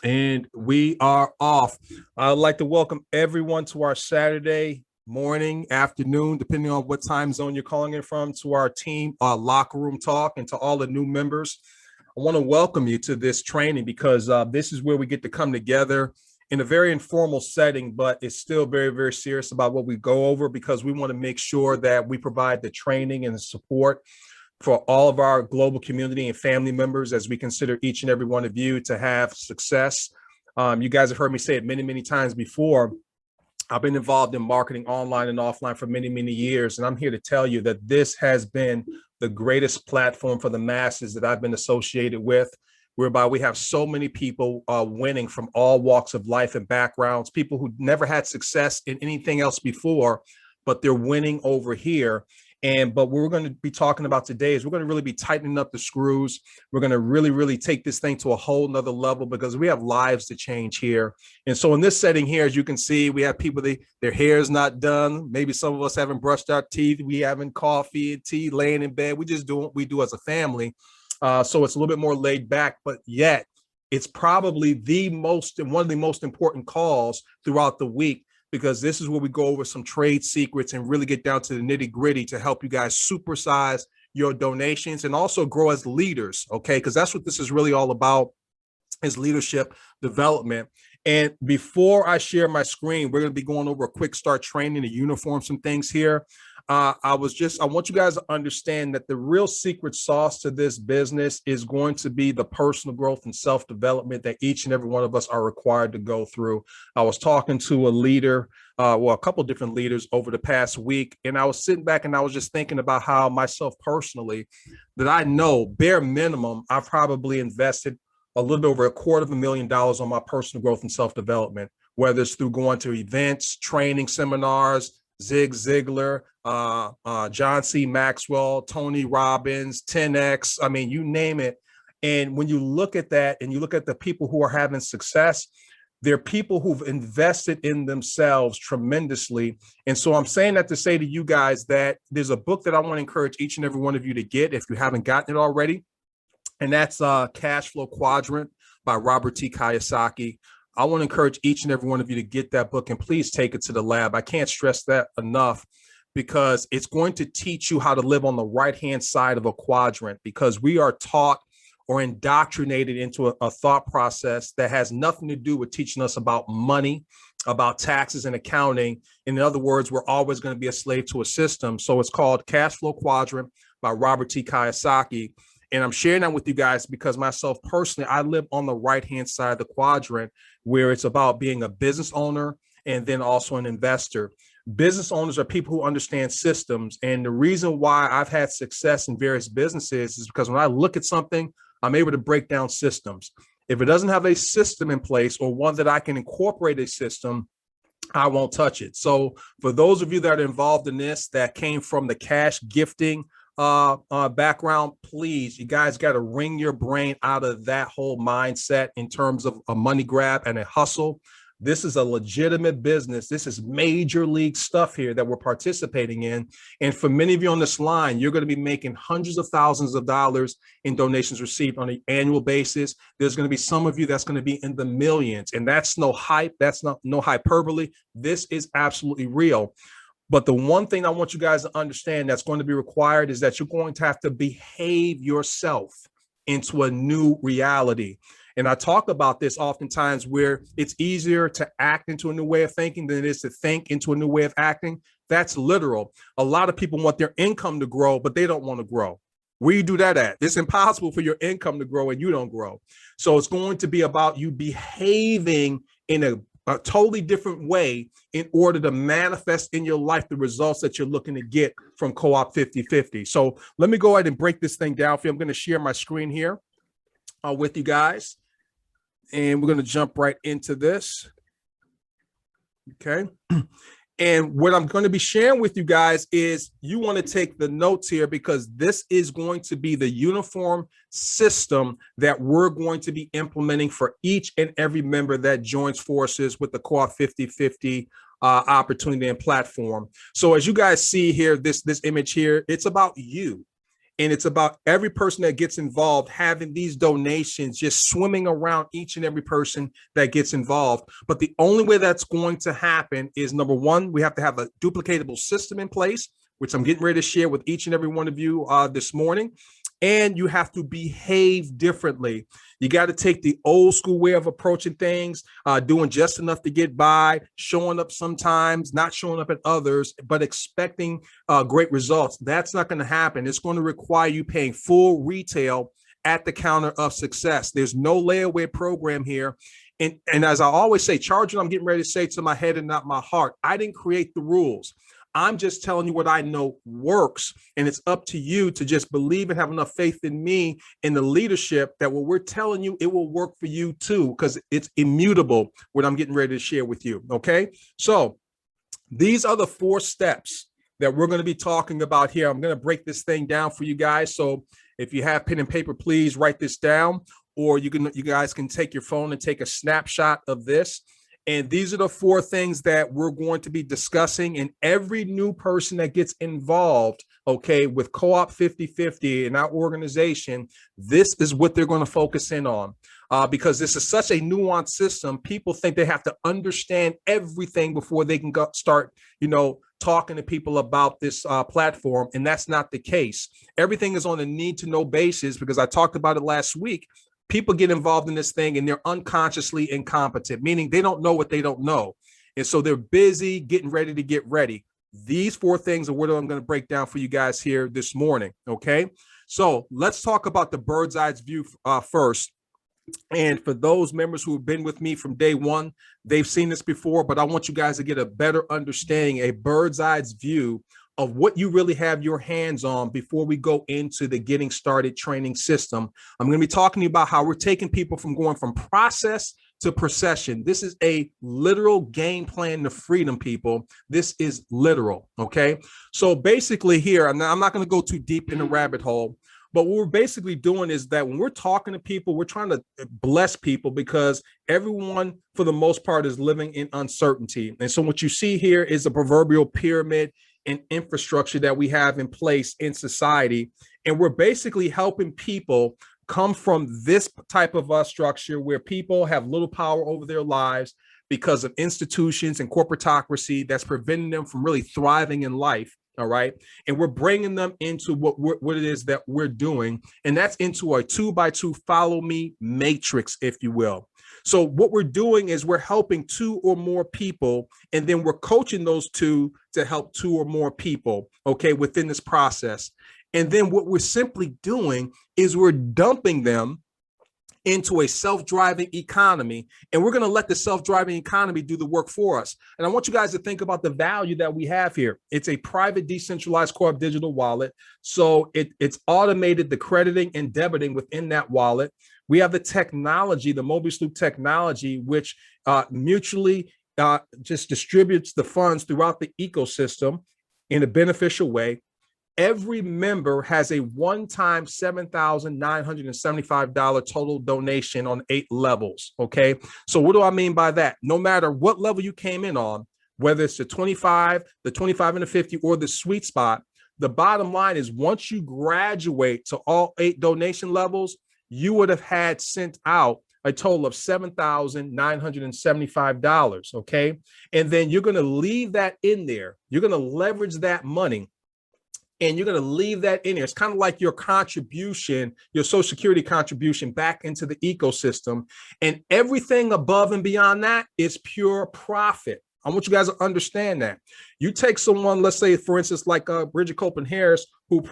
And we are off. I'd like to welcome everyone to our Saturday morning, afternoon, depending on what time zone you're calling in from, to our team locker room talk, and to all the new members. I want to welcome you to this training because this is where we get to come together in a very informal setting, but it's still very, very serious about what we go over, because we want to make sure that we provide the training and the support for all of our global community and family members, as we consider each and every one of you to have success. You guys have heard me say it many, many times before. I've been involved in marketing online and offline for many, many years. And I'm here to tell you that this has been the greatest platform for the masses that I've been associated with, whereby we have so many people winning from all walks of life and backgrounds, people who never had success in anything else before, but they're winning over here. But what we're going to be talking about today is we're going to really be tightening up the screws. We're going to really, really take this thing to a whole nother level, because we have lives to change here. And so in this setting here, as you can see, we have people, their hair is not done. Maybe some of us haven't brushed our teeth. We having coffee and tea, laying in bed. We just do what we do as a family. So it's a little bit more laid back, but yet it's probably one of the most important calls throughout the week, because this is where we go over some trade secrets and really get down to the nitty gritty to help you guys supersize your donations and also grow as leaders. Okay. Because that's what this is really all about, is leadership development. And before I share my screen, we're going to be going over a quick start training to uniform some things here. I want you guys to understand that the real secret sauce to this business is going to be the personal growth and self-development that each and every one of us are required to go through. I was talking to a leader, a couple of different leaders over the past week, and I was sitting back and I was just thinking about how myself personally, that I know bare minimum, I've probably invested a little bit over $250,000 on my personal growth and self-development, whether it's through going to events, training seminars, Zig Ziglar, John C. Maxwell, Tony Robbins, 10X, I mean, you name it. And when you look at that and you look at the people who are having success, they're people who've invested in themselves tremendously. And so I'm saying that to say to you guys that there's a book that I want to encourage each and every one of you to get if you haven't gotten it already. And that's Cash Flow Quadrant by Robert T. Kiyosaki. I want to encourage each and every one of you to get that book, and please take it to the lab. I can't stress that enough, because it's going to teach you how to live on the right-hand side of a quadrant, because we are taught or indoctrinated into a thought process that has nothing to do with teaching us about money, about taxes and accounting. In other words, we're always going to be a slave to a system. So it's called Cash Flow Quadrant by Robert T. Kiyosaki. And I'm sharing that with you guys because myself personally, I live on the right-hand side of the quadrant, where it's about being a business owner and then also an investor. Business owners are people who understand systems. And the reason why I've had success in various businesses is because when I look at something, I'm able to break down systems. If it doesn't have a system in place, or one that I can incorporate a system, I won't touch it. So for those of you that are involved in this, that came from the cash gifting background, please, you guys got to wring your brain out of that whole mindset in terms of a money grab and a hustle. This is a legitimate business. This is major league stuff here that we're participating in. And for many of you on this line, you're going to be making hundreds of thousands of dollars in donations received on an annual basis. There's going to be some of you that's going to be in the millions. And that's no hype. That's not no hyperbole. This is absolutely real. But the one thing I want you guys to understand that's going to be required is that you're going to have to behave yourself into a new reality. And I talk about this oftentimes, where it's easier to act into a new way of thinking than it is to think into a new way of acting. That's literal. A lot of people want their income to grow, but they don't want to grow. Where you do that at? It's impossible for your income to grow and you don't grow. So it's going to be about you behaving in a totally different way in order to manifest in your life the results that you're looking to get from Co-op 5050. So let me go ahead and break this thing down for you. I'm going to share my screen here with you guys, and we're going to jump right into this. Okay. And what I'm going to be sharing with you guys is you want to take the notes here, because this is going to be the uniform system that we're going to be implementing for each and every member that joins forces with the Co-op 5050 opportunity and platform. So as you guys see here, this image here, it's about you. And it's about every person that gets involved having these donations just swimming around each and every person that gets involved. But the only way that's going to happen is, number one, we have to have a duplicatable system in place, which I'm getting ready to share with each and every one of you this morning. And you have to behave differently. You got to take the old school way of approaching things, doing just enough to get by, showing up sometimes, not showing up at others, but expecting great results. That's not going to happen. It's going to require you paying full retail at the counter of success. There's no layaway program here. And as I always say, charge what I'm getting ready to say to my head and not my heart. I didn't create the rules. I'm just telling you what I know works, and it's up to you to just believe and have enough faith in me and the leadership that what we're telling you, it will work for you too, because it's immutable what I'm getting ready to share with you. Okay, so these are the 4 steps that we're going to be talking about here. I'm going to break this thing down for you guys. So if you have pen and paper, please write this down, or you guys can take your phone and take a snapshot of this. And these are the 4 things that we're going to be discussing. And every new person that gets involved, okay, with Coop5050 in our organization, this is what they're going to focus in on. Because this is such a nuanced system, people think they have to understand everything before they can start, talking to people about this platform. And that's not the case. Everything is on a need-to-know basis, because I talked about it last week. People get involved in this thing and they're unconsciously incompetent, meaning they don't know what they don't know. And so they're busy getting ready to get ready. These 4 things are what I'm going to break down for you guys here this morning. Okay. So let's talk about the bird's eye view first. And for those members who have been with me from day one, they've seen this before, but I want you guys to get a better understanding, a bird's eye view of what you really have your hands on before we go into the getting started training system. I'm going to be talking to you about how we're taking people from going from process to procession. This is a literal game plan to freedom, people. This is literal. Okay. So basically here, I'm not going to go too deep in the rabbit hole, but what we're basically doing is that when we're talking to people, we're trying to bless people, because everyone, for the most part, is living in uncertainty. And so what you see here is a proverbial pyramid and infrastructure that we have in place in society. And we're basically helping people come from this type of structure where people have little power over their lives because of institutions and corporatocracy that's preventing them from really thriving in life. All right. And we're bringing them into what it is that we're doing. And that's into a 2x2 follow me matrix, if you will. So what we're doing is we're helping 2 or more people, and then we're coaching those 2 to help 2 or more people, okay, within this process. And then what we're simply doing is we're dumping them into a self-driving economy, and we're going to let the self-driving economy do the work for us. And I want you guys to think about the value that we have here. It's a private, decentralized co-op digital wallet. So it's automated the crediting and debiting within that wallet. We have the technology, the Mobius Loop technology, which mutually just distributes the funds throughout the ecosystem in a beneficial way. Every member has a one-time $7,975 total donation on 8 levels, okay? So what do I mean by that? No matter what level you came in on, whether it's the 25, the 25 and the 50, or the sweet spot, the bottom line is once you graduate to all 8 donation levels, you would have had sent out a total of $7,975, okay? And then you're going to leave that in there. You're going to leverage that money, and you're going to leave that in there. It's kind of like your contribution, your Social Security contribution back into the ecosystem. And everything above and beyond that is pure profit. I want you guys to understand that. You take someone, let's say, for instance, like Bridget Copeland Harris, who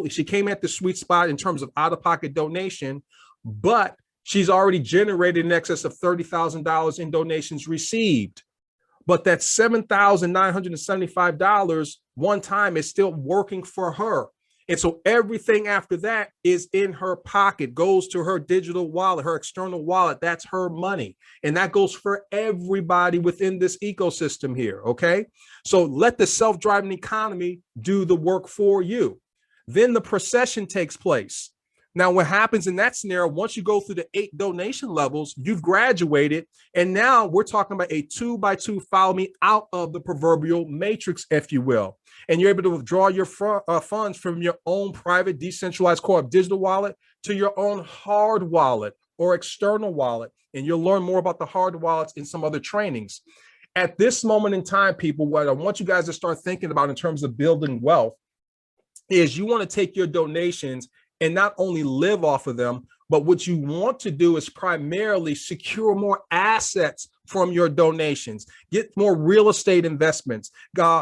she came at the sweet spot in terms of out-of-pocket donation, but she's already generated in excess of $30,000 in donations received. But that $7,975 one time is still working for her. And so everything after that is in her pocket, goes to her digital wallet, her external wallet. That's her money. And that goes for everybody within this ecosystem here, okay? So let the self-driving economy do the work for you. Then the procession takes place. Now, what happens in that scenario, once you go through the 8 donation levels, you've graduated. And now we're talking about a 2x2 follow me out of the proverbial matrix, if you will. And you're able to withdraw your funds from your own private decentralized co-op digital wallet to your own hard wallet or external wallet. And you'll learn more about the hard wallets in some other trainings. At this moment in time, people, what I want you guys to start thinking about in terms of building wealth is you want to take your donations and not only live off of them, but what you want to do is primarily secure more assets from your donations, get more real estate investments,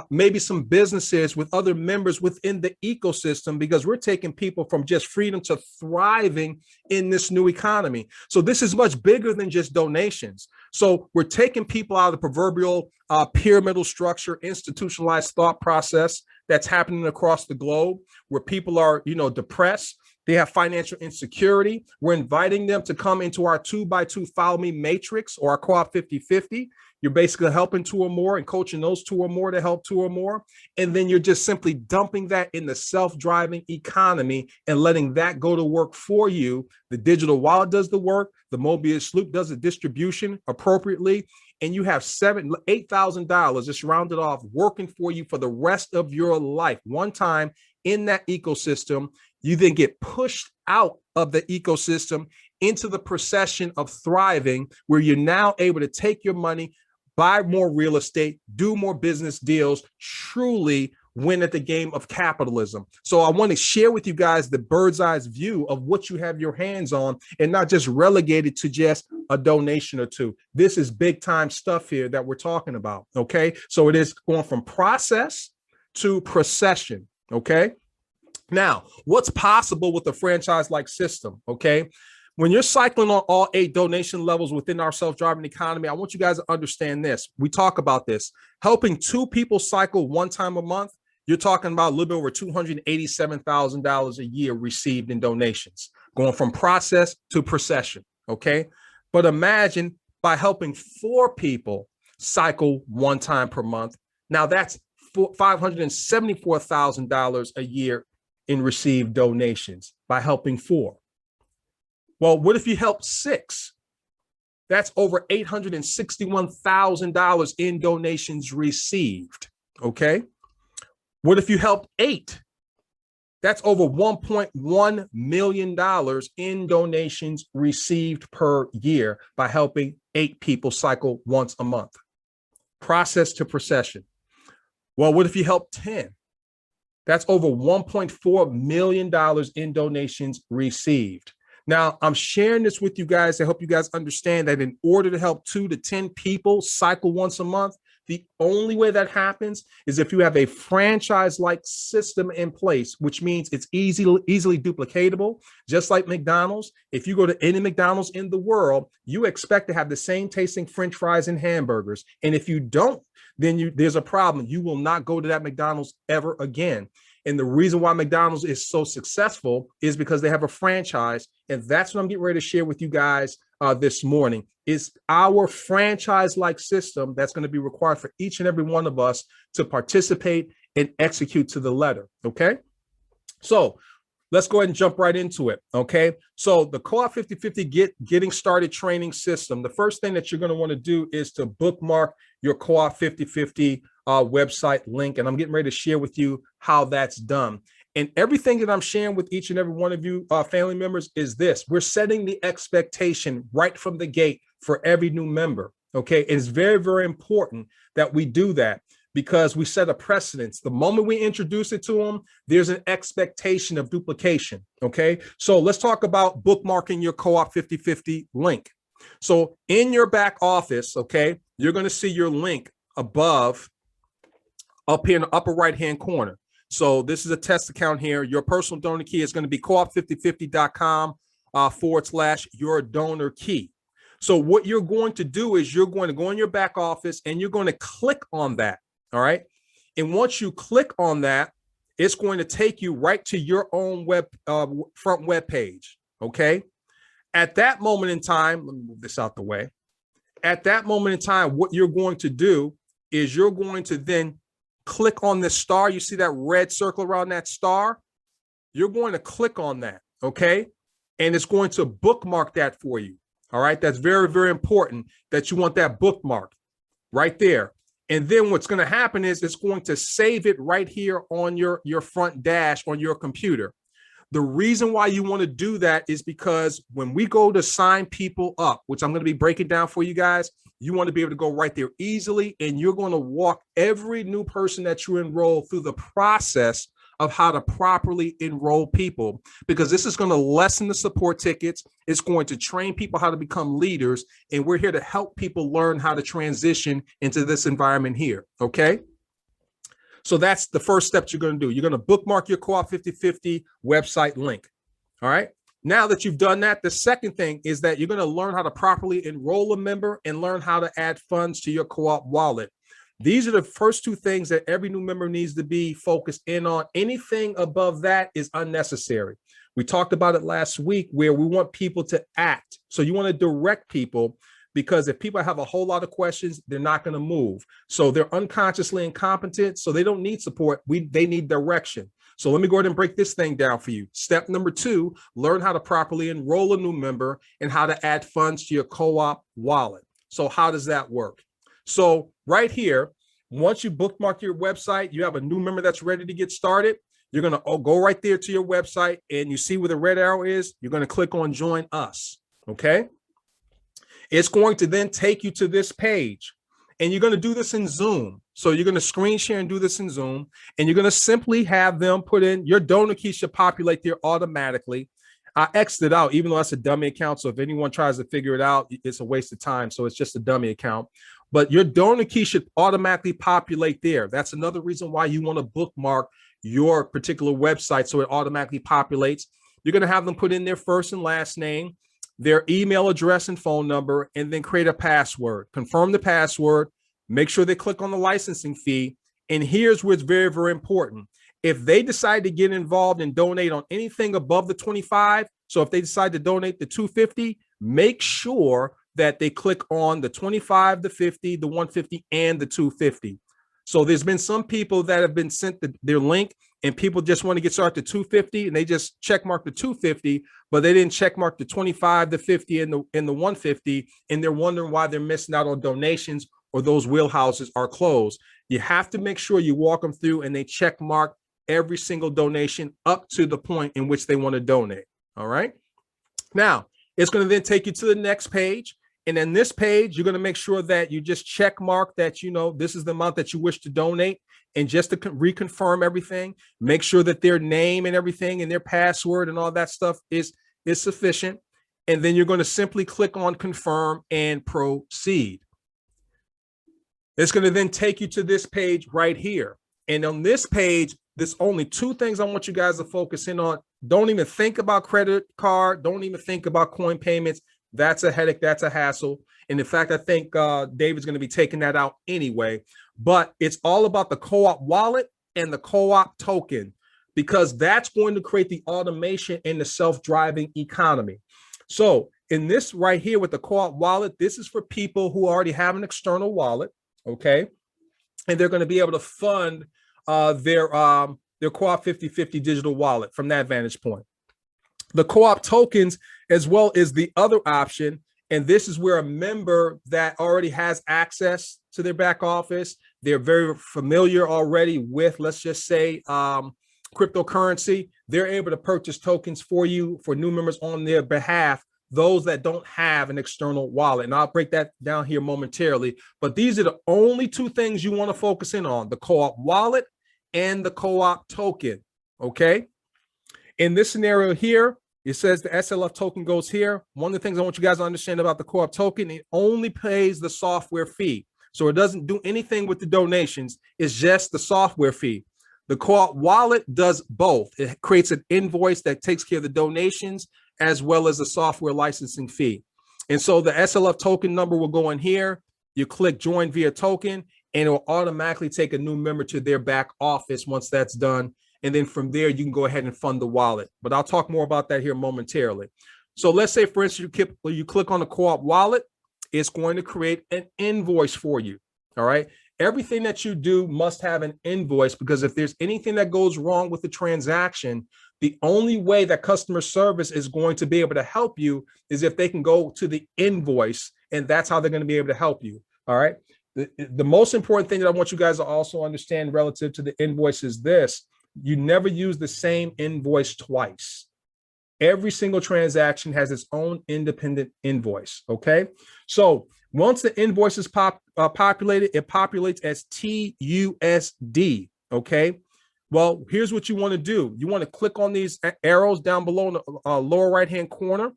maybe some businesses with other members within the ecosystem, because we're taking people from just freedom to thriving in this new economy. So this is much bigger than just donations. So we're taking people out of the proverbial pyramidal structure, institutionalized thought process that's happening across the globe, where people are, depressed. They have financial insecurity. We're inviting them to come into our 2x2 follow me matrix or our co-op 50-50. You're basically helping 2 or more and coaching those 2 or more to help 2 or more. And then you're just simply dumping that in the self-driving economy and letting that go to work for you. The digital wallet does the work. The Mobius loop does the distribution appropriately. And you have $8,000 just rounded off working for you for the rest of your life. One time in that ecosystem, you then get pushed out of the ecosystem into the procession of thriving, where you're now able to take your money, buy more real estate, do more business deals, truly win at the game of capitalism. So I want to share with you guys the bird's eye view of what you have your hands on and not just relegated to just a donation or 2. This is big time stuff here that we're talking about. Okay. So it is going from process to procession. Okay. Now, what's possible with a franchise-like system, okay? When you're cycling on all 8 donation levels within our self-driving economy, I want you guys to understand this. We talk about this. Helping 2 people cycle 1 time a month, you're talking about a little bit over $287,000 a year received in donations, going from process to procession, okay? But imagine by helping 4 people cycle 1 time per month, now that's $574,000 a year in received donations by helping 4. Well, what if you help 6? That's over $861,000 in donations received, okay? What if you help 8? That's over $1.1 million in donations received per year by helping 8 people cycle once a month. Process to procession. Well, what if you help 10? That's over $1.4 million in donations received. Now, I'm sharing this with you guys to help you guys understand that in order to help 2 to 10 people cycle once a month, the only way that happens is if you have a franchise-like system in place, which means it's easily duplicatable. Just like McDonald's, if you go to any McDonald's in the world, you expect to have the same tasting French fries and hamburgers. And if you don't, then there's a problem. You will not go to that McDonald's ever again. And the reason why McDonald's is so successful is because they have a franchise. And that's what I'm getting ready to share with you guys this morning, is our franchise-like system that's going to be required for each and every one of us to participate and execute to the letter. Okay. So let's go ahead and jump right into it. Okay. So the Co-op 50-50 getting started training system, the first thing that you're going to want to do is to bookmark your Co-op 50-50 website link. And I'm getting ready to share with you how that's done. And everything that I'm sharing with each and every one of you family members is this: we're setting the expectation right from the gate for every new member. Okay. It's very, very important that we do that, because we set a precedence. The moment we introduce it to them, there's an expectation of duplication. Okay. So let's talk about bookmarking your Co-op 50-50 link. So in your back office, okay, you're going to see your link above, up here in the upper right-hand corner. So this is a test account here. Your personal donor key is going to be coop5050.com /your donor key. So what you're going to do is you're going to go in your back office and you're going to click on that. All right. And once you click on that, it's going to take you right to your own front web page. Okay. At that moment in time, let me move this out the way. At that moment in time, what you're going to do is you're going to then click on this star. You see that red circle around that star? You're going to click on that. Okay. and it's going to bookmark that for you. All right. That's very, very important that you want that bookmark right there. And then what's going to happen is it's going to save it right here on your front dash on your computer. The reason why you want to do that is because when we go to sign people up, which I'm going to be breaking down for you guys, you want to be able to go right there easily, and you're going to walk every new person that you enroll through the process of how to properly enroll people, because this is going to lessen the support tickets. It's going to train people how to become leaders, and we're here to help people learn how to transition into this environment here, okay? So that's the first step you're going to do. You're going to bookmark your Coop5050 website link, all right? Now that you've done that, the second thing is that you're going to learn how to properly enroll a member and learn how to add funds to your co-op wallet. These are the first two things that every new member needs to be focused in on. Anything above that is unnecessary. We talked about it last week where we want people to act. So you want to direct people, because if people have a whole lot of questions, they're not going to move. So they're unconsciously incompetent, so they don't need support. They need direction. So let me go ahead and break this thing down for you. Step number 2, learn how to properly enroll a new member and how to add funds to your co-op wallet. So how does that work? So right here, once you bookmark your website, you have a new member that's ready to get started. You're going to go right there to your website, and you see where the red arrow is. You're going to click on Join Us, okay? It's going to then take you to this page, and you're going to do this in Zoom. So you're going to screen share and do this in Zoom, and you're going to simply have them put in your donor key. Should populate there automatically. I exited out, even though that's a dummy account. So if anyone tries to figure it out, it's a waste of time. So it's just a dummy account. But your donor key should automatically populate there. That's another reason why you want to bookmark your particular website so it automatically populates. You're going to have them put in their first and last name, their email address and phone number, and then create a password. Confirm the password. Make sure they click on the licensing fee. And here's where it's very, very important. If they decide to get involved and donate on anything above the 25, so if they decide to donate the 250, make sure that they click on the 25, the 50, the 150, and the 250. So there's been some people that have been sent their link, and people just want to get started to 250, and they just check mark the 250, but they didn't check mark the 25, the 50, and the 150, and they're wondering why they're missing out on donations or those wheelhouses are closed. You have to make sure you walk them through and they check mark every single donation up to the point in which they want to donate. All right. Now, it's going to then take you to the next page. And in this page, you're going to make sure that you just check mark that, you know, this is the amount that you wish to donate. And just to reconfirm everything, make sure that their name and everything and their password and all that stuff is sufficient. And then you're going to simply click on confirm and proceed. It's going to then take you to this page right here. And on this page, there's only 2 things I want you guys to focus in on. Don't even think about credit card. Don't even think about coin payments. That's a headache. That's a hassle. And in fact, I think David's going to be taking that out anyway. But it's all about the co-op wallet and the co-op token, because that's going to create the automation in the self-driving economy. So in this right here with the co-op wallet, this is for people who already have an external wallet, okay? And they're going to be able to fund their Coop5050 digital wallet from that vantage point. The co-op tokens as well is the other option. And this is where a member that already has access to their back office, they're very familiar already with, let's just say, cryptocurrency. They're able to purchase tokens for you, for new members on their behalf, those that don't have an external wallet. And I'll break that down here momentarily. But these are the only 2 things you want to focus in on: the co-op wallet and the co-op token, okay? In this scenario here, it says the SLF token goes here. One of the things I want you guys to understand about the co-op token, it only pays the software fee. So it doesn't do anything with the donations. It's just the software fee. The co-op wallet does both. It creates an invoice that takes care of the donations as well as the software licensing fee. And so the SLF token number will go in here. You click join via token, and it will automatically take a new member to their back office once that's done. And then from there, you can go ahead and fund the wallet. But I'll talk more about that here momentarily. So let's say, for instance, you click on the co-op wallet. It's going to create an invoice for you. All right. everything that you do must have an invoice, because if there's anything that goes wrong with the transaction, the only way that customer service is going to be able to help you is if they can go to the invoice, and that's how they're going to be able to help you. All right. The most important thing that I want you guys to also understand relative to the invoice is this: you never use the same invoice twice. Every single transaction has its own independent invoice. Okay. So once the invoice is populated, it populates as TUSD. Okay. Well, here's what you want to do. You want to click on these arrows down below in the lower right-hand corner,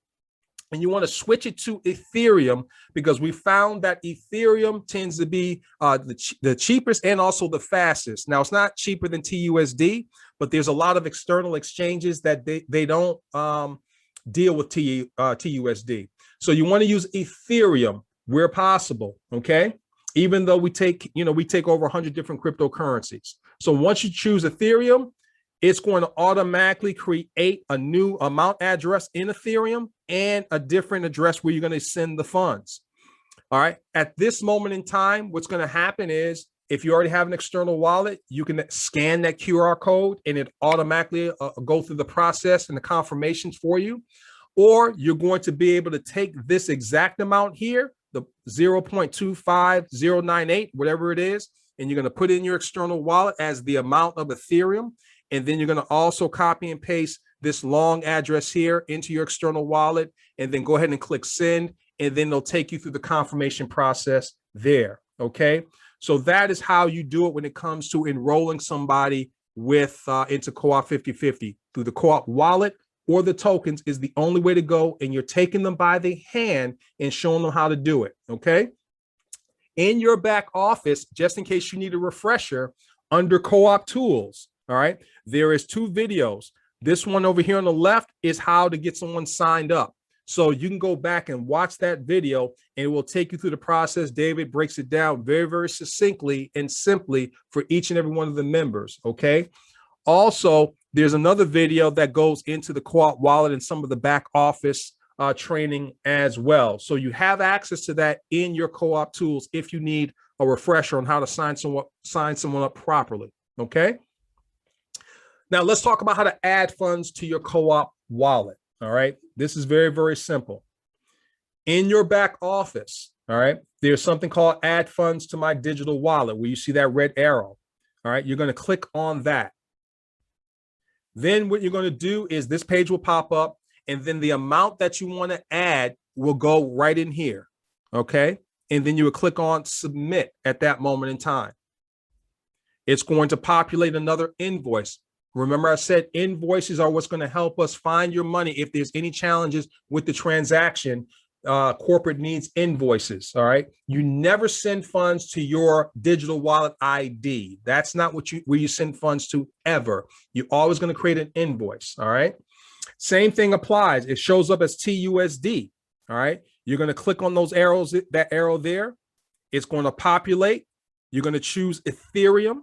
and you want to switch it to Ethereum, because we found that Ethereum tends to be the cheapest and also the fastest. Now, it's not cheaper than TUSD, but there's a lot of external exchanges that they don't deal with TUSD. So you want to use Ethereum where possible, okay? Even though we take over 100 different cryptocurrencies. So once you choose Ethereum, it's going to automatically create a new amount address in Ethereum and a different address where you're going to send the funds. All right. At this moment in time, what's going to happen is, if you already have an external wallet, you can scan that QR code and it automatically go through the process and the confirmations for you. Or you're going to be able to take this exact amount here, the 0.25098, whatever it is, and you're going to put in your external wallet as the amount of Ethereum. And then you're going to also copy and paste this long address here into your external wallet, and then go ahead and click send, and then they'll take you through the confirmation process there. Okay. So that is how you do it when it comes to enrolling somebody with into Coop5050. Through the Co-op wallet or the tokens is the only way to go, and you're taking them by the hand and showing them how to do it. Okay. In your back office, just in case you need a refresher, under Co-op tools, all right, there is 2 videos. This one over here on the left is how to get someone signed up. So you can go back and watch that video, and it will take you through the process. David breaks it down very, very succinctly and simply for each and every one of the members. Okay. Also, there's another video that goes into the Co-op wallet and some of the back office training as well. So you have access to that in your Co-op tools if you need a refresher on how to sign someone up properly. Okay. Now let's talk about how to add funds to your Co-op wallet. All right. This is very, very simple. In your back office, all right, there's something called add funds to my digital wallet, where you see that red arrow. All right. You're going to click on that. Then what you're going to do is this page will pop up, and then the amount that you want to add will go right in here. Okay. And then you will click on submit at that moment in time. It's going to populate another invoice. Remember, I said invoices are what's going to help us find your money. If there's any challenges with the transaction, corporate needs invoices. All right. You never send funds to your digital wallet ID. That's not where you send funds to ever. You're always going to create an invoice. All right. Same thing applies. It shows up as TUSD. All right. You're going to click on those arrows, that arrow there. It's going to populate. You're going to choose Ethereum.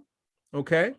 Okay.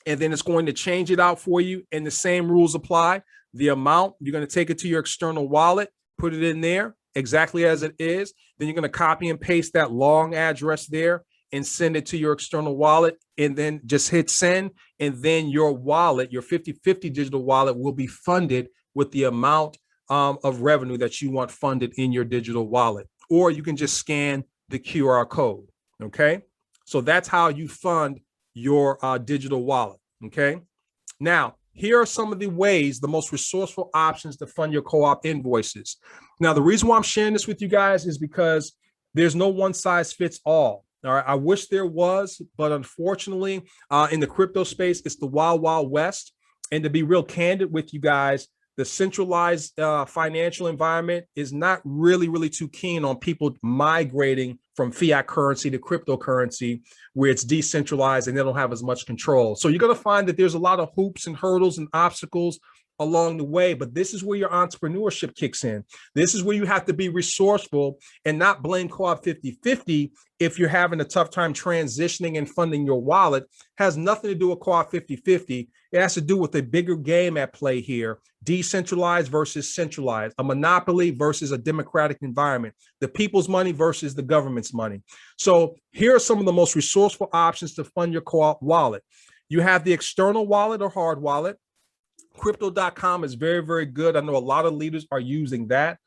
And then it's going to change it out for you, and the same rules apply. The amount, you're going to take it to your external wallet, put it in there exactly as it is. Then you're going to copy and paste that long address there and send it to your external wallet, and then just hit send. And then your wallet, your 50/50 digital wallet, will be funded with the amount of revenue that you want funded in your digital wallet. Or you can just scan the QR code. Okay. So that's how you fund your digital wallet. Okay. Now, here are some of the ways, the most resourceful options to fund your Co-op invoices. Now, the reason why I'm sharing this with you guys is because there's no one size fits all. All right. I wish there was, but unfortunately, in the crypto space, it's the wild, wild west. And to be real candid with you guys, the centralized financial environment is not really too keen on people migrating from fiat currency to cryptocurrency, where it's decentralized and they don't have as much control. So you're going to find that there's a lot of hoops and hurdles and obstacles along the way, but this is where your entrepreneurship kicks in. This is where you have to be resourceful and not blame Co-op 5050 if you're having a tough time transitioning and funding your wallet. It has nothing to do with Co-op 5050. It has to do with a bigger game at play here: decentralized versus centralized, a monopoly versus a democratic environment, the people's money versus the government's money. So here are some of the most resourceful options to fund your co-op wallet. You have the external wallet or hard wallet. Crypto.com is very, very good. I know a lot of leaders are using that.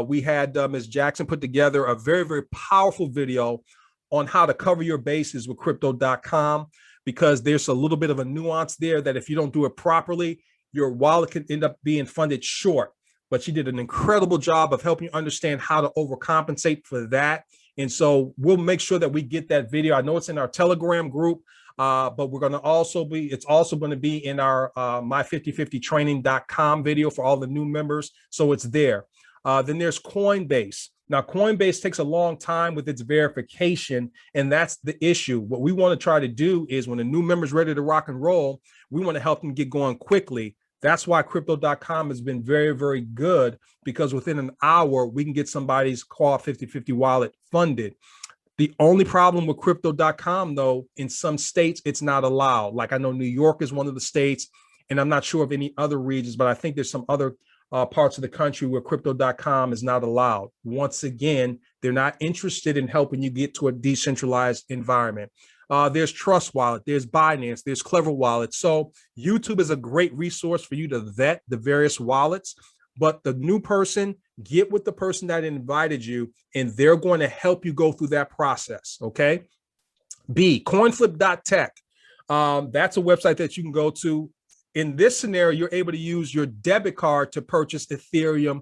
We had Ms. Jackson put together a very, very powerful video on how to cover your bases with Crypto.com, because there's a little bit of a nuance there that if you don't do it properly, your wallet can end up being funded short. But she did an incredible job of helping you understand how to overcompensate for that. And so we'll make sure that we get that video. I know it's in our Telegram group, but we're going to also it's also going to be in our my5050training.com video for all the new members. So it's there. Then there's Coinbase. Now, Coinbase takes a long time with its verification, and that's the issue. What we want to try to do is when a new member is ready to rock and roll, we want to help them get going quickly. That's why Crypto.com has been very, very good, because within an hour, we can get somebody's Co-op 5050 wallet funded. The only problem with Crypto.com, though, in some states, it's not allowed. Like I know New York is one of the states, and I'm not sure of any other regions, but I think there's some other parts of the country where Crypto.com is not allowed. Once again, they're not interested in helping you get to a decentralized environment. There's Trust Wallet, there's Binance, there's Clever Wallet. So YouTube is a great resource for you to vet the various wallets. But the new person, get with the person that invited you, and they're going to help you go through that process. Okay. B, coinflip.tech. That's a website that you can go to. In this scenario, you're able to use your debit card to purchase Ethereum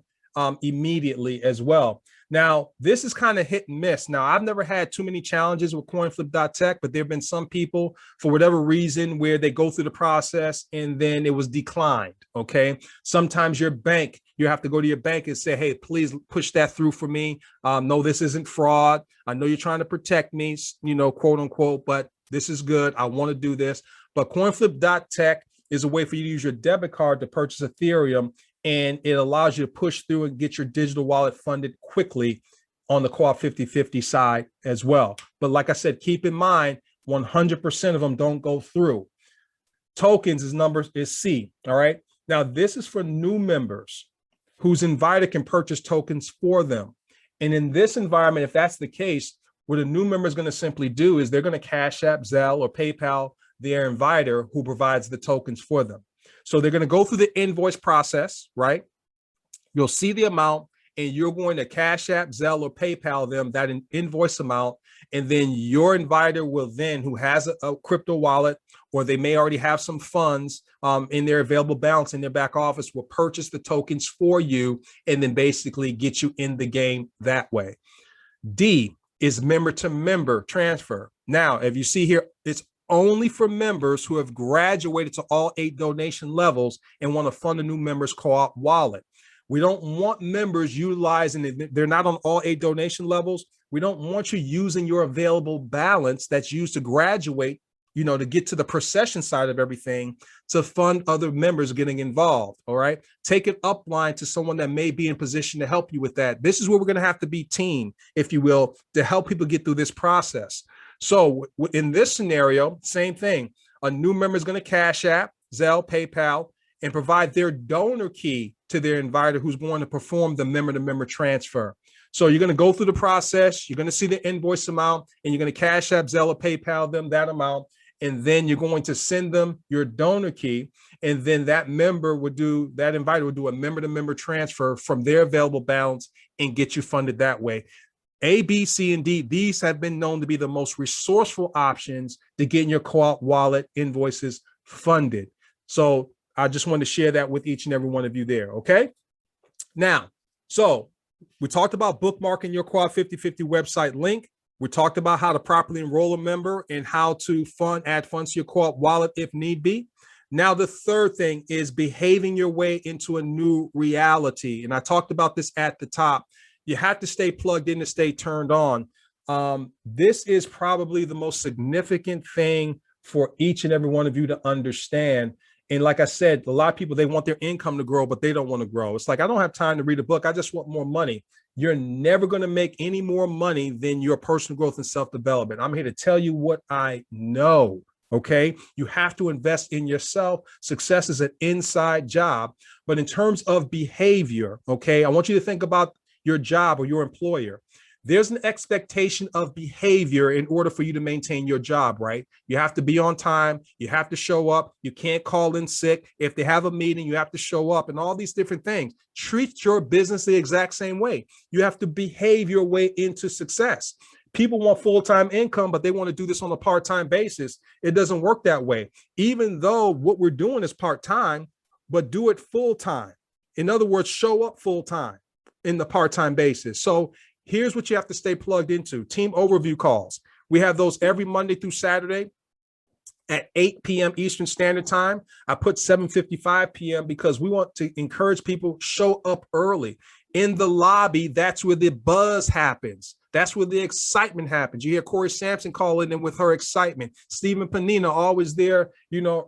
immediately as well. Now, this is kind of hit and miss. Now, I've never had too many challenges with coinflip.tech, but there have been some people, for whatever reason, where they go through the process and then it was declined, okay? Sometimes your bank, you have to go to your bank and say, hey, please push that through for me. No, this isn't fraud. I know you're trying to protect me, you know, quote unquote, but this is good. I want to do this. But coinflip.tech is a way for you to use your debit card to purchase Ethereum, and it allows you to push through and get your digital wallet funded quickly on the Co-op 5050 side as well. But like I said, keep in mind, 100% of them don't go through. Tokens is C, all right? Now, this is for new members whose inviter can purchase tokens for them. And in this environment, if that's the case, what a new member is going to simply do is they're going to Cash App, Zelle, or PayPal their inviter who provides the tokens for them. So they're going to go through the invoice process, right? You'll see the amount, and you're going to Cash App, Zelle, or PayPal them that invoice amount. And then your inviter will then, who has a crypto wallet, or they may already have some funds in their available balance in their back office, will purchase the tokens for you and then basically get you in the game that way. D is member to member transfer. Now, if you see here, it's only for members who have graduated to all 8 donation levels and want to fund a new member's co-op wallet. We don't want members utilizing it. They're not on all 8 donation levels. We don't want you using your available balance that's used to graduate, you know, to get to the procession side of everything to fund other members getting involved. All right. Take it upline to someone that may be in position to help you with that. This is where we're going to have to be team, if you will, to help people get through this process. So in this scenario, same thing. A new member is going to Cash App, Zelle, PayPal, and provide their donor key to their inviter who's going to perform the member-to-member transfer. So you're going to go through the process. You're going to see the invoice amount, and you're going to Cash App, Zelle, or PayPal them that amount. And then you're going to send them your donor key. And then that member would do, that inviter would do a member-to-member transfer from their available balance and get you funded that way. A, B, C, and D, these have been known to be the most resourceful options to get your co-op wallet invoices funded. So I just wanted to share that with each and every one of you there, okay? Now, so we talked about bookmarking your Co-op 5050 website link. We talked about how to properly enroll a member and how to add funds to your co-op wallet if need be. Now, the third thing is behaving your way into a new reality. And I talked about this at the top. You have to stay plugged in to stay turned on. This is probably the most significant thing for each and every one of you to understand. And like I said, a lot of people, they want their income to grow, but they don't want to grow. It's like, I don't have time to read a book. I just want more money. You're never going to make any more money than your personal growth and self-development. I'm here to tell you what I know. Okay. You have to invest in yourself. Success is an inside job. But in terms of behavior, okay, I want you to think about your job or your employer. There's an expectation of behavior in order for you to maintain your job, right? You have to be on time. You have to show up. You can't call in sick. If they have a meeting, you have to show up, and all these different things. Treat your business the exact same way. You have to behave your way into success. People want full-time income, but they want to do this on a part-time basis. It doesn't work that way. Even though what we're doing is part-time, but do it full-time. In other words, show up full-time in the part-time basis. So here's what you have to stay plugged into. Team overview calls. We have those every Monday through Saturday at 8 p.m. Eastern Standard Time. I put 7:55 p.m. because we want to encourage people show up early. In the lobby, that's where the buzz happens. That's where the excitement happens. You hear Corey Sampson calling in with her excitement. Stephen Panina always there,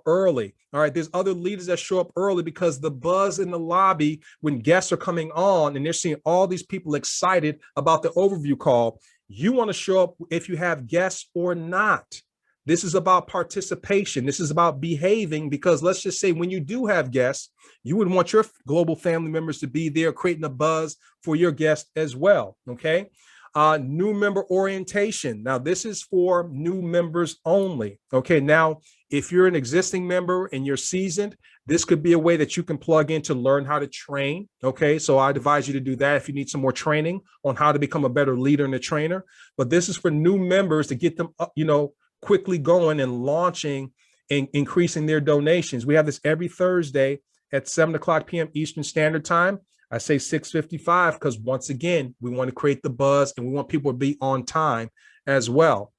early. All right. There's other leaders that show up early because the buzz in the lobby when guests are coming on and they're seeing all these people excited about the overview call. You want to show up if you have guests or not. This is about participation. This is about behaving, because let's just say when you do have guests, you would want your global family members to be there, creating a buzz for your guests as well. Okay. New member orientation. Now, this is for new members only. Okay. Now, if you're an existing member and you're seasoned, this could be a way that you can plug in to learn how to train. Okay. So I advise you to do that if you need some more training on how to become a better leader and a trainer. But this is for new members to get them, quickly going and launching and increasing their donations. We have this every Thursday at 7:00 p.m. Eastern Standard Time. I say 6:55 because once again, we want to create the buzz and we want people to be on time as well.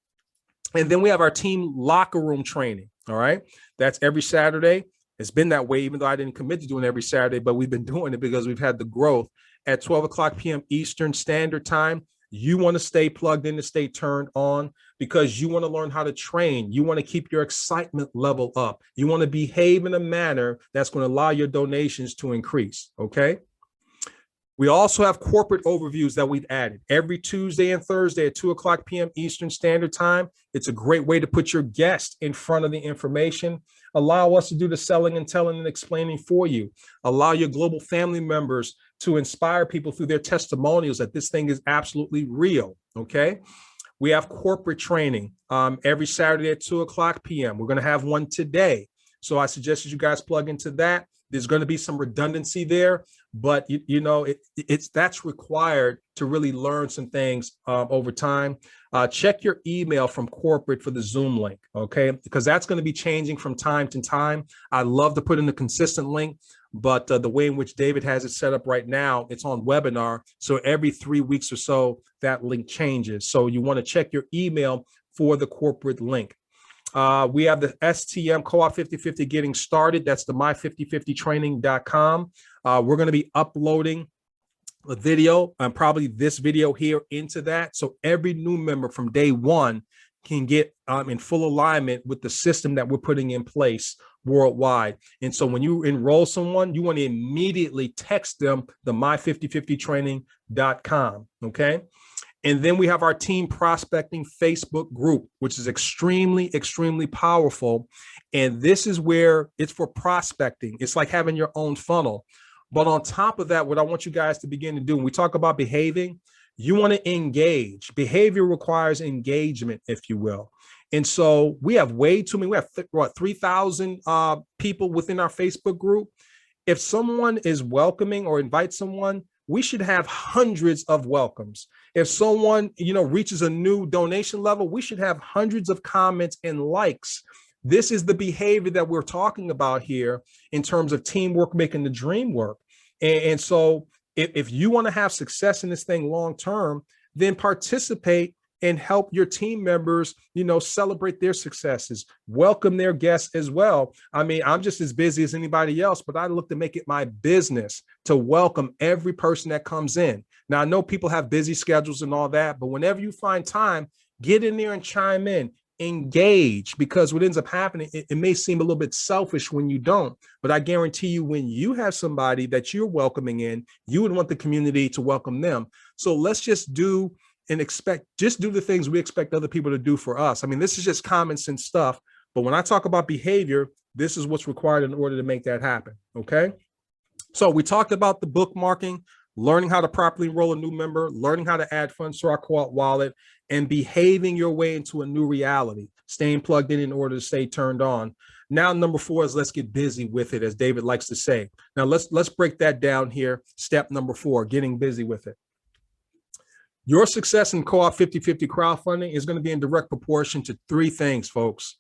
And then we have our team locker room training. All right. That's every Saturday. It's been that way, even though I didn't commit to doing it every Saturday, but we've been doing it because we've had the growth at 12:00 p.m. Eastern Standard Time. You want to stay plugged in, to stay turned on, because you want to learn how to train. You want to keep your excitement level up. You want to behave in a manner that's going to allow your donations to increase. Okay. We also have corporate overviews that we've added every Tuesday and Thursday at 2:00 p.m. Eastern Standard Time. It's a great way to put your guest in front of the information. Allow us to do the selling and telling and explaining for you. Allow your global family members to inspire people through their testimonials that this thing is absolutely real. Okay. We have corporate training every Saturday at 2:00 p.m. We're going to have one today. So I suggest that you guys plug into that. There's going to be some redundancy there, but that's required to really learn some things over time. Check your email from corporate for the Zoom link, okay? Because that's going to be changing from time to time. I love to put in a consistent link, but the way in which David has it set up right now, it's on webinar. So every 3 weeks or so, that link changes. So you want to check your email for the corporate link. We have the STM Co-op 5050 getting started. That's the my5050training.com. We're going to be uploading a video and probably this video here into that. So every new member from day one can get in full alignment with the system that we're putting in place worldwide. And so when you enroll someone, you want to immediately text them the my5050training.com. Okay. And then we have our team prospecting Facebook group, which is extremely, extremely powerful. And this is where it's for prospecting. It's like having your own funnel. But on top of that, what I want you guys to begin to do, when we talk about behaving, you want to engage. Behavior requires engagement, if you will. And so we have way too many. We have 3,000 people within our Facebook group. If someone is welcoming or invites someone, we should have hundreds of welcomes. If someone, reaches a new donation level, we should have hundreds of comments and likes. This is the behavior that we're talking about here in terms of teamwork, making the dream work. And so if you want to have success in this thing long term, then participate and help your team members, celebrate their successes, welcome their guests as well. I mean, I'm just as busy as anybody else, but I look to make it my business to welcome every person that comes in. Now, I know people have busy schedules and all that, but whenever you find time, get in there and chime in, engage, because what ends up happening, it may seem a little bit selfish when you don't, but I guarantee you, when you have somebody that you're welcoming in, you would want the community to welcome them. So let's just do the things we expect other people to do for us. I mean, this is just common sense stuff, but when I talk about behavior, this is what's required in order to make that happen. Okay. So we talked about the bookmarking, learning how to properly enroll a new member, learning how to add funds to our co-op wallet, and behaving your way into a new reality, staying plugged in order to stay turned on. Now, number 4 is let's get busy with it, as David likes to say. Now, let's break that down here. Step number 4, getting busy with it. Your success in co-op 50-50 crowdfunding is going to be in direct proportion to 3 things, folks.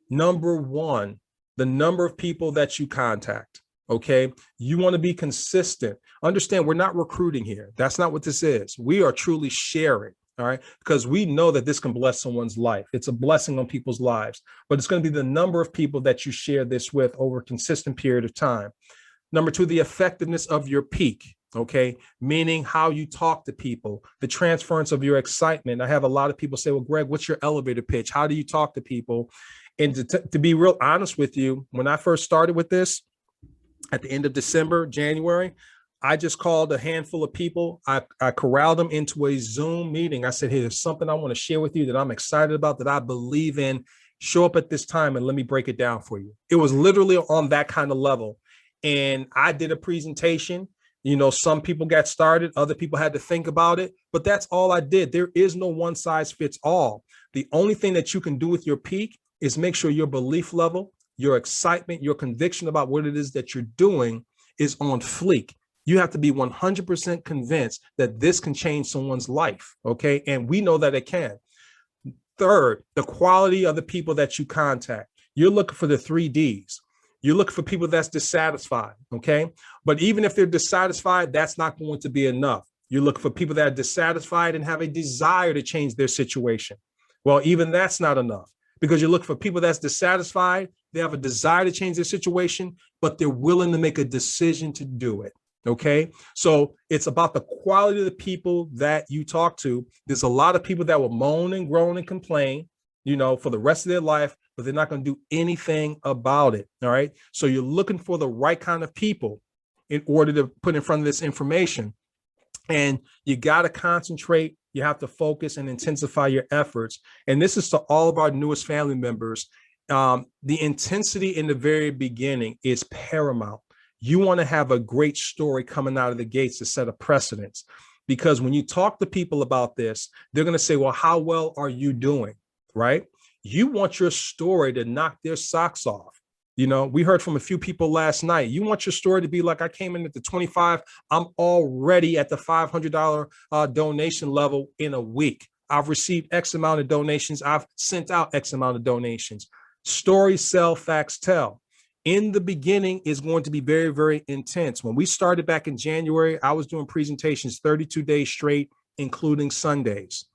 Number 1, the number of people that you contact. Okay, you want to be consistent. Understand, we're not recruiting here. That's not what this is. We are truly sharing. All right, because we know that this can bless someone's life. It's a blessing on people's lives, but it's going to be the number of people that you share this with over a consistent period of time. Number 2, the effectiveness of your peak. Okay, meaning how you talk to people, the transference of your excitement. I have a lot of people say, well, Greg, what's your elevator pitch? How do you talk to people? And to be real honest with you, when I first started with this, at the end of December, January, I just called a handful of people. I corralled them into a Zoom meeting. I said, hey, there's something I want to share with you that I'm excited about, that I believe in. Show up at this time and let me break it down for you. It was literally on that kind of level. And I did a presentation. You know, some people got started, other people had to think about it, but that's all I did. There is no one size fits all. The only thing that you can do with your peak is make sure your belief level, your excitement, your conviction about what it is that you're doing is on fleek. You have to be 100% convinced that this can change someone's life, okay? And we know that it can. Third, the quality of the people that you contact. You're looking for the 3 Ds. You're looking for people that's dissatisfied, okay? But even if they're dissatisfied, that's not going to be enough. You're looking for people that are dissatisfied and have a desire to change their situation. Well, even that's not enough, because you're looking for people that's dissatisfied. They have a desire to change their situation, but they're willing to make a decision to do it. Okay. So it's about the quality of the people that you talk to. There's a lot of people that will moan and groan and complain, you know, for the rest of their life, but they're not going to do anything about it. All right. So you're looking for the right kind of people in order to put in front of this information. And you got to concentrate. You have to focus and intensify your efforts. And this is to all of our newest family members. The intensity in the very beginning is paramount. You want to have a great story coming out of the gates to set a precedence, because when you talk to people about this, they're going to say, well, how well are you doing? Right? You want your story to knock their socks off. You know, we heard from a few people last night. You want your story to be like, I came in at the 25. I'm already at the $500 donation level in a week. I've received X amount of donations. I've sent out X amount of donations. Stories sell, facts tell. In the beginning is going to be very, very intense. When we started back in January, I was doing presentations 32 days straight, including Sundays,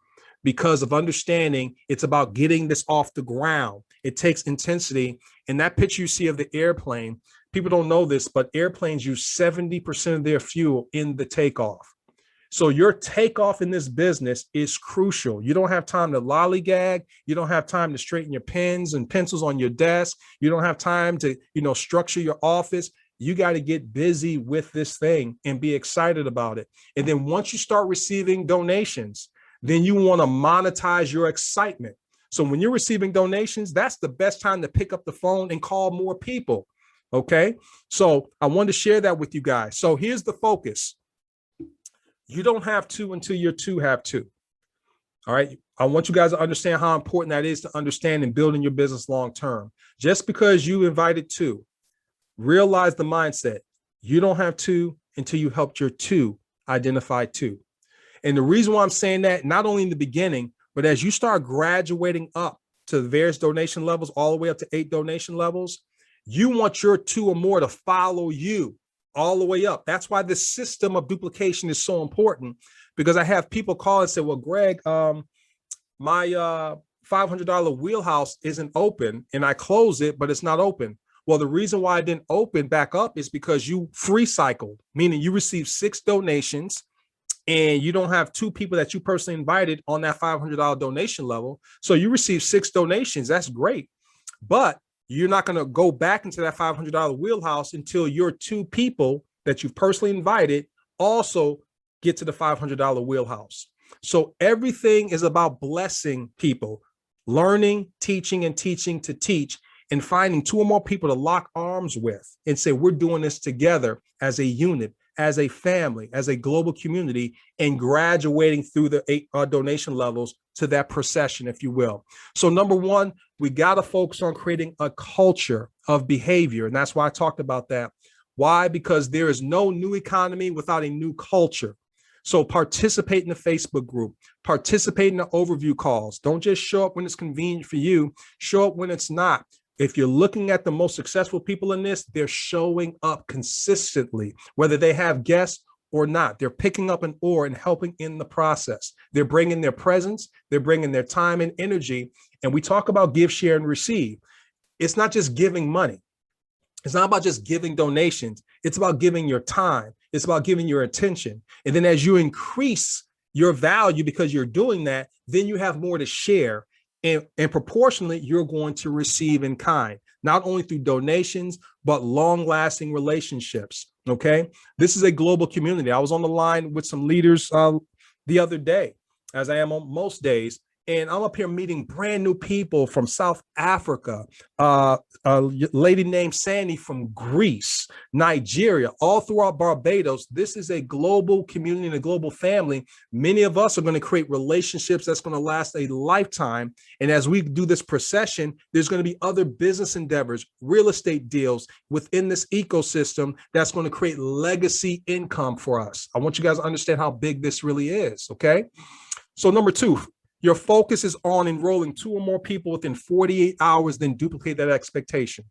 because of understanding it's about getting this off the ground. It takes intensity. And that picture you see of the airplane, people don't know this, but airplanes use 70% of their fuel in the takeoff. So your takeoff in this business is crucial. You don't have time to lollygag. You don't have time to straighten your pens and pencils on your desk. You don't have time to, structure your office. You got to get busy with this thing and be excited about it. And then once you start receiving donations, then you want to monetize your excitement. So when you're receiving donations, that's the best time to pick up the phone and call more people. Okay. So I wanted to share that with you guys. So here's the focus. You don't have to until your 2 have 2. All right. I want you guys to understand how important that is to understand in building your business long-term. Just because you invited 2, realize the mindset. You don't have 2 until you helped your 2 identify 2. And the reason why I'm saying that, not only in the beginning, but as you start graduating up to the various donation levels, all the way up to 8 donation levels, you want your 2 or more to follow you all the way up. That's why the system of duplication is so important, because I have people call and say, well, Greg, my $500 wheelhouse isn't open, and I close it, but it's not open. Well, the reason why I didn't open back up is because you free cycled, meaning you received 6 donations and you don't have 2 people that you personally invited on that $500 donation level. So you receive 6 donations. That's great. But you're not going to go back into that $500 wheelhouse until your 2 people that you've personally invited also get to the $500 wheelhouse. So everything is about blessing people, learning, teaching, and teaching to teach, and finding 2 or more people to lock arms with and say, we're doing this together as a unit, as a family, as a global community, and graduating through the 8 donation levels to that procession, if you will. So number 1, we got to focus on creating a culture of behavior. And that's why I talked about that. Why? Because there is no new economy without a new culture. So participate in the Facebook group, participate in the overview calls. Don't just show up when it's convenient for you, show up when it's not. If you're looking at the most successful people in this, they're showing up consistently, whether they have guests or not. They're picking up an oar and helping in the process. They're bringing their presence, they're bringing their time and energy. And we talk about give, share, and receive. It's not just giving money. It's not about just giving donations. It's about giving your time. It's about giving your attention. And then as you increase your value because you're doing that, then you have more to share. And proportionally, you're going to receive in kind, not only through donations, but long-lasting relationships, okay? This is a global community. I was on the line with some leaders the other day, as I am on most days, and I'm up here meeting brand new people from South Africa, a lady named Sandy from Greece, Nigeria, all throughout Barbados. This is a global community and a global family. Many of us are going to create relationships that's going to last a lifetime. And as we do this procession, there's going to be other business endeavors, real estate deals within this ecosystem that's going to create legacy income for us. I want you guys to understand how big this really is, okay? So number 2, your focus is on enrolling 2 or more people within 48 hours, then duplicate that expectation.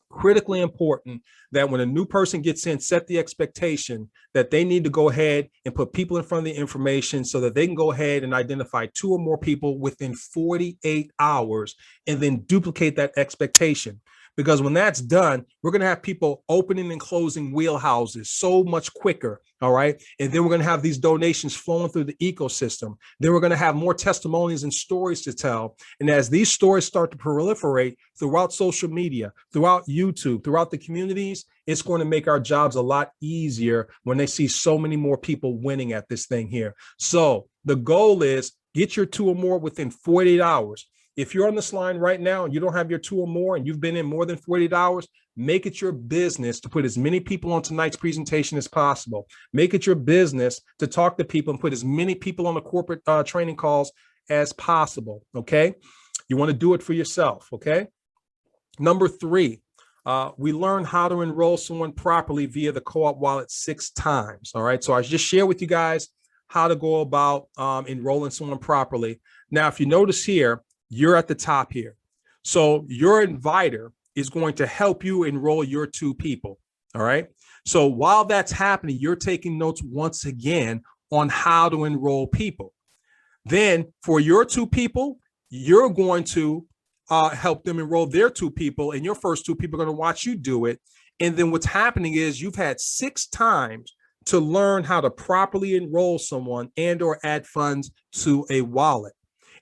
Critically important that when a new person gets in, set the expectation that they need to go ahead and put people in front of the information so that they can go ahead and identify 2 or more people within 48 hours and then duplicate that expectation. Because when that's done, we're going to have people opening and closing wheelhouses so much quicker, all right? And then we're going to have these donations flowing through the ecosystem. Then we're going to have more testimonies and stories to tell. And as these stories start to proliferate throughout social media, throughout YouTube, throughout the communities, it's going to make our jobs a lot easier when they see so many more people winning at this thing here. So the goal is get your 2 or more within 48 hours. If you're on this line right now and you don't have your 2 or more and you've been in more than 48 hours, make it your business to put as many people on tonight's presentation as possible. Make it your business to talk to people and put as many people on the corporate training calls as possible, okay? You want to do it for yourself, okay? Number 3, we learn how to enroll someone properly via the co-op wallet 6 times, all right? So I just share with you guys how to go about enrolling someone properly. Now, if you notice here, you're at the top here. So your inviter is going to help you enroll your 2 people, all right? So while that's happening, you're taking notes once again on how to enroll people. Then for your 2 people, you're going to help them enroll their 2 people, and your first 2 people are going to watch you do it. And then what's happening is you've had 6 times to learn how to properly enroll someone and or add funds to a wallet.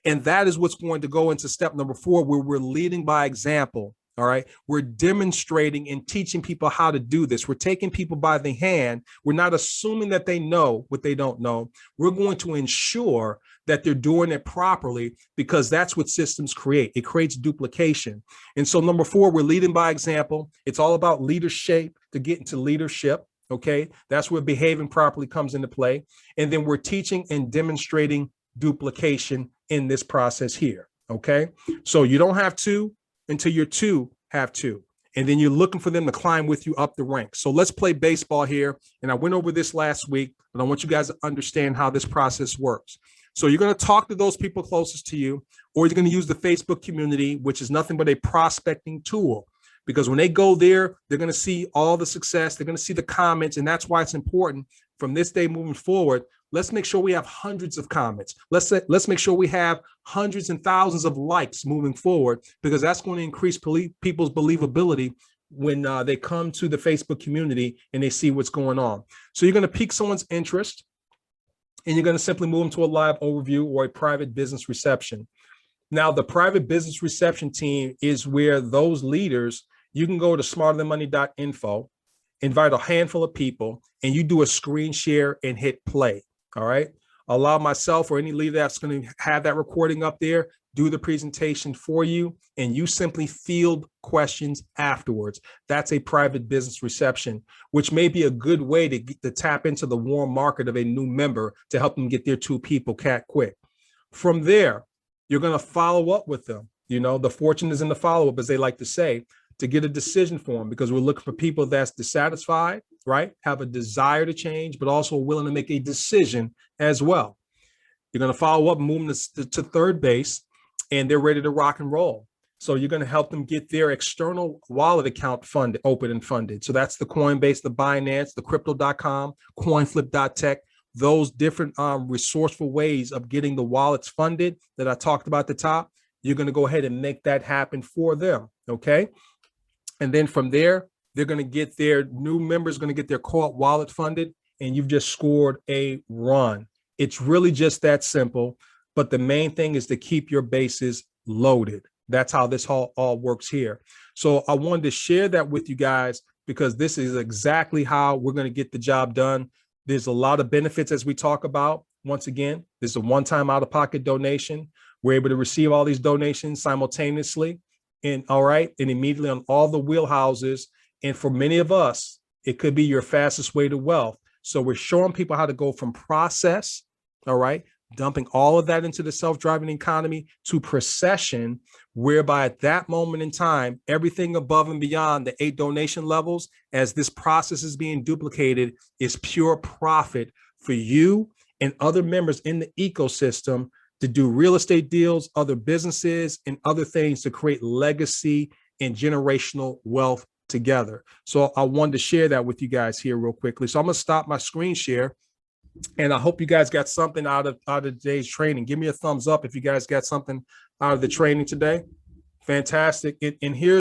And that is what's going to go into step number 4, where we're leading by example. All right. We're demonstrating and teaching people how to do this. We're taking people by the hand. We're not assuming that they know what they don't know. We're going to ensure that they're doing it properly, because that's what systems create. It creates duplication. And so number 4, we're leading by example. It's all about leadership to get into leadership. Okay. That's where behaving properly comes into play. And then we're teaching and demonstrating duplication in this process here. Okay. So you don't have 2 until your 2 have 2. And then you're looking for them to climb with you up the ranks. So let's play baseball here. And I went over this last week, but I want you guys to understand how this process works. So you're going to talk to those people closest to you, or you're going to use the Facebook community, which is nothing but a prospecting tool. Because when they go there, they're going to see all the success. They're going to see the comments. And that's why it's important from this day moving forward. Let's make sure we have hundreds of comments. Let's make sure we have hundreds and thousands of likes moving forward, because that's going to increase people's believability when they come to the Facebook community and they see what's going on. So you're going to pique someone's interest. and you're going to simply move them to a live overview or a private business reception. Now, the private business reception team is where those leaders, you can go to smarterthanmoney.info, invite a handful of people, and you do a screen share and hit play. All right. Allow myself or any leader that's going to have that recording up there, do the presentation for you, and you simply field questions afterwards. That's a private business reception, which may be a good way to tap into the warm market of a new member to help them get their two people quick. From there, you're going to follow up with them. You know, the fortune is in the follow-up, as they like to say, to get a decision for them, because we're looking for people that's dissatisfied, right? Have a desire to change, but also willing to make a decision as well. You're going to follow up, move them to third base, and they're ready to rock and roll. So you're going to help them get their external wallet account funded, open and funded. So that's the Coinbase, the Binance, the crypto.com, coinflip.tech, those different resourceful ways of getting the wallets funded that I talked about at the top. You're going to go ahead and make that happen for them. Okay. And then from there, they're going to get their new members going to get their cold wallet funded, and you've just scored a run. It's really just that simple. But the main thing is to keep your bases loaded. That's how this all works here. So I wanted to share that with you guys, because this is exactly how we're going to get the job done. There's a lot of benefits as we talk about. Once again, there's a one-time out-of-pocket donation. We're able to receive all these donations simultaneously and immediately on all the wheelhouses. And for many of us, it could be your fastest way to wealth. So we're showing people how to go from process, dumping all of that into the self-driving economy, to procession, whereby at that moment in time, everything above and beyond the 8 donation levels, as this process is being duplicated, is pure profit for you and other members in the ecosystem to do real estate deals, other businesses, and other things to create legacy and generational wealth together. So I wanted to share that with you guys here real quickly. So I'm going to stop my screen share. And I hope you guys got something out of today's training. Give me a thumbs up if you guys got something out of the training today. Fantastic. And here's